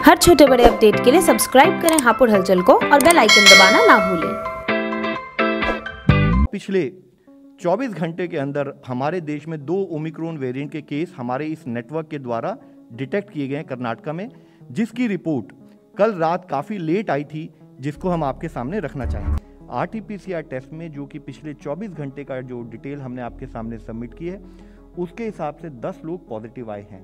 हर छोटे बड़े अपडेट के लिए सब्सक्राइब करें हापुड़ हलचल को और बेल आइकन दबाना ना भूलें। पिछले 24 घंटे के अंदर हमारे देश में 2 ओमिक्रॉन वेरिएंट के केस हमारे इस नेटवर्क के द्वारा डिटेक्ट किए गए हैं कर्नाटका में, जिसकी रिपोर्ट कल रात काफ़ी लेट आई थी, जिसको हम आपके सामने रखना चाहेंगे। RT-PCR टेस्ट में जो कि पिछले 24 घंटे का जो डिटेल हमने आपके सामने सबमिट की है, उसके हिसाब से 10 लोग पॉजिटिव आए हैं।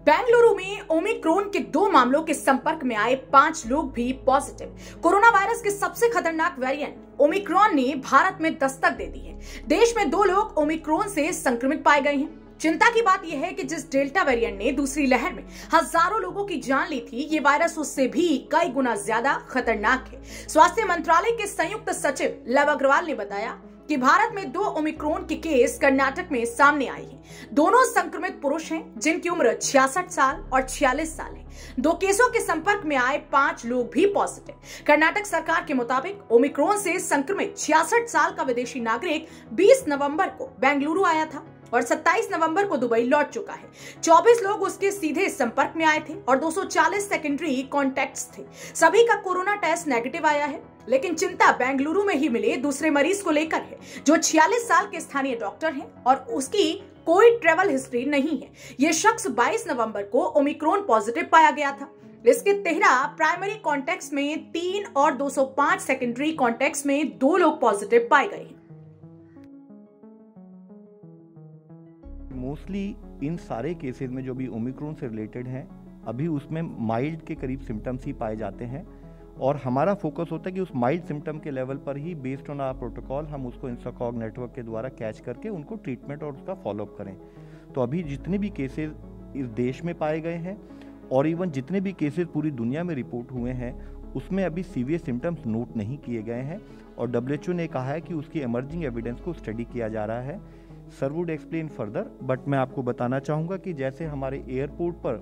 बेंगलुरु में ओमिक्रॉन के 2 मामलों के संपर्क में आए 5 लोग भी पॉजिटिव। कोरोना वायरस के सबसे खतरनाक वेरिएंट ओमिक्रॉन ने भारत में दस्तक दे दी है। देश में 2 लोग ओमिक्रॉन से संक्रमित पाए गए हैं। चिंता की बात यह है कि जिस डेल्टा वेरिएंट ने दूसरी लहर में हजारों लोगों की जान ली थी, ये वायरस उससे भी कई गुना ज्यादा खतरनाक है। स्वास्थ्य मंत्रालय के संयुक्त सचिव लव अग्रवाल ने बताया कि भारत में 2 ओमिक्रॉन के केस कर्नाटक में सामने आए हैं। दोनों संक्रमित पुरुष हैं, जिनकी उम्र 66 साल और 46 साल है। 2 केसों के संपर्क में आए 5 लोग भी पॉजिटिव। कर्नाटक सरकार के मुताबिक ओमिक्रॉन से संक्रमित 66 साल का विदेशी नागरिक 20 नवंबर को बेंगलुरु आया था और 27 नवंबर को दुबई लौट चुका है। 24 लोग उसके सीधे संपर्क में आए थे और 240 सेकेंडरी कॉन्टैक्ट्स थे। सभी का कोरोना टेस्ट नेगेटिव आया है, लेकिन चिंता बेंगलुरु में ही मिले दूसरे मरीज को लेकर है, जो 46 साल के स्थानीय डॉक्टर हैं और उसकी कोई ट्रेवल हिस्ट्री नहीं है। यह शख्स 22 नवंबर को ओमिक्रॉन पॉजिटिव पाया गया था। इसके 13 प्राइमरी कॉन्टैक्ट्स में 3 और 205 सेकेंडरी कॉन्टैक्ट्स में 2 लोग पॉजिटिव पाए गए हैं। मोस्टली इन सारे केसेस में जो भी ओमिक्रॉन से रिलेटेड हैं, अभी उसमें माइल्ड के करीब सिम्टम्स ही पाए जाते हैं और हमारा फोकस होता है कि उस माइल्ड सिम्टम के लेवल पर ही बेस्ड ऑन आवर प्रोटोकॉल हम उसको इंस्टाकॉग नेटवर्क के द्वारा कैच करके उनको ट्रीटमेंट और उसका फॉलोअप करें। तो अभी जितने भी केसेस इस देश में पाए गए हैं और इवन जितने भी केसेस पूरी दुनिया में रिपोर्ट हुए हैं, उसमें अभी सीवियर सिम्टम्स नोट नहीं किए गए हैं और WHO ने कहा है कि उसकी एमर्जिंग एविडेंस को स्टडी किया जा रहा है। Sir would explain further, but मैं आपको बताना चाहूँगा कि जैसे हमारे एयरपोर्ट पर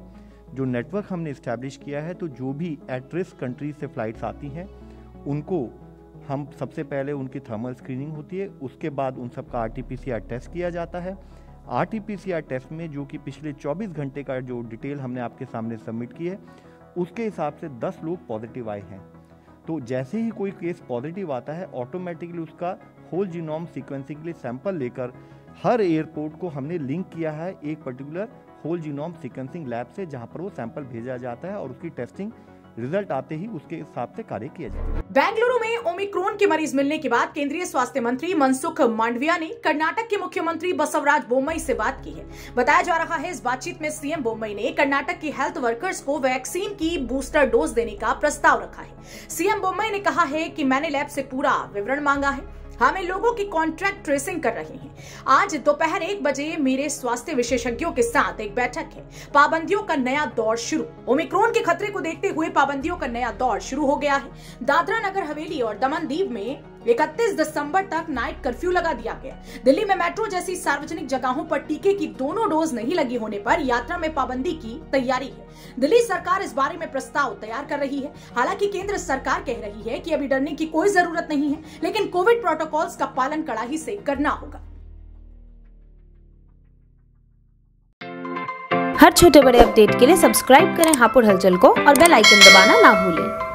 जो नेटवर्क हमने इस्टेब्लिश किया है, तो जो भी एट रिस्क कंट्रीज से फ्लाइट्स आती हैं, उनको हम सबसे पहले उनकी थर्मल स्क्रीनिंग होती है, उसके बाद उन सबका RT-PCR टेस्ट किया जाता है। RT-PCR टेस्ट में जो कि पिछले 24 घंटे का जो डिटेल हमने आपके सामने सबमिट की है, उसके हिसाब से 10 लोग पॉजिटिव आए हैं। तो जैसे ही कोई केस पॉजिटिव आता है, ऑटोमेटिकली उसका होल जीनोम सीक्वेंसिंग के लिए सैंपल लेकर हर एयरपोर्ट को हमने लिंक किया है एक particular whole genome sequencing lab से, जहां पर वो सैंपल भेजा जाता है और उसकी टेस्टिंग रिजल्ट आते ही उसके हिसाब से कार्य किया जाता है। बेंगलुरु में ओमिक्रॉन के मरीज मिलने के बाद केंद्रीय स्वास्थ्य मंत्री मनसुख मांडविया ने कर्नाटक के मुख्यमंत्री बसवराज बोम्मई से बात की है। बताया जा रहा है इस बातचीत में सीएम बोम्मई ने कर्नाटक की हेल्थ वर्कर्स को वैक्सीन की बूस्टर डोज देने का प्रस्ताव रखा है। सीएम बोम्मई ने कहा है कि मैंने लैब से पूरा विवरण मांगा है, हम इन लोगों की कॉन्ट्रैक्ट ट्रेसिंग कर रहे हैं। आज दोपहर 1 बजे मेरे स्वास्थ्य विशेषज्ञों के साथ एक बैठक है। पाबंदियों का नया दौर शुरू। ओमिक्रॉन के खतरे को देखते हुए पाबंदियों का नया दौर शुरू हो गया है। दादरा नगर हवेली और दमन दीव में 31 दिसंबर तक नाइट कर्फ्यू लगा दिया गया। दिल्ली में मेट्रो जैसी सार्वजनिक जगहों पर टीके की दोनों डोज नहीं लगी होने पर यात्रा में पाबंदी की तैयारी है। दिल्ली सरकार इस बारे में प्रस्ताव तैयार कर रही है। हालांकि केंद्र सरकार कह रही है कि अभी डरने की कोई जरूरत नहीं है, लेकिन कोविड प्रोटोकॉल्स का पालन कड़ाई से करना होगा। हर छोटे बड़े अपडेट के लिए सब्सक्राइब करें हापुड़ हलचल को और बेल आइकन दबाना ना भूलें।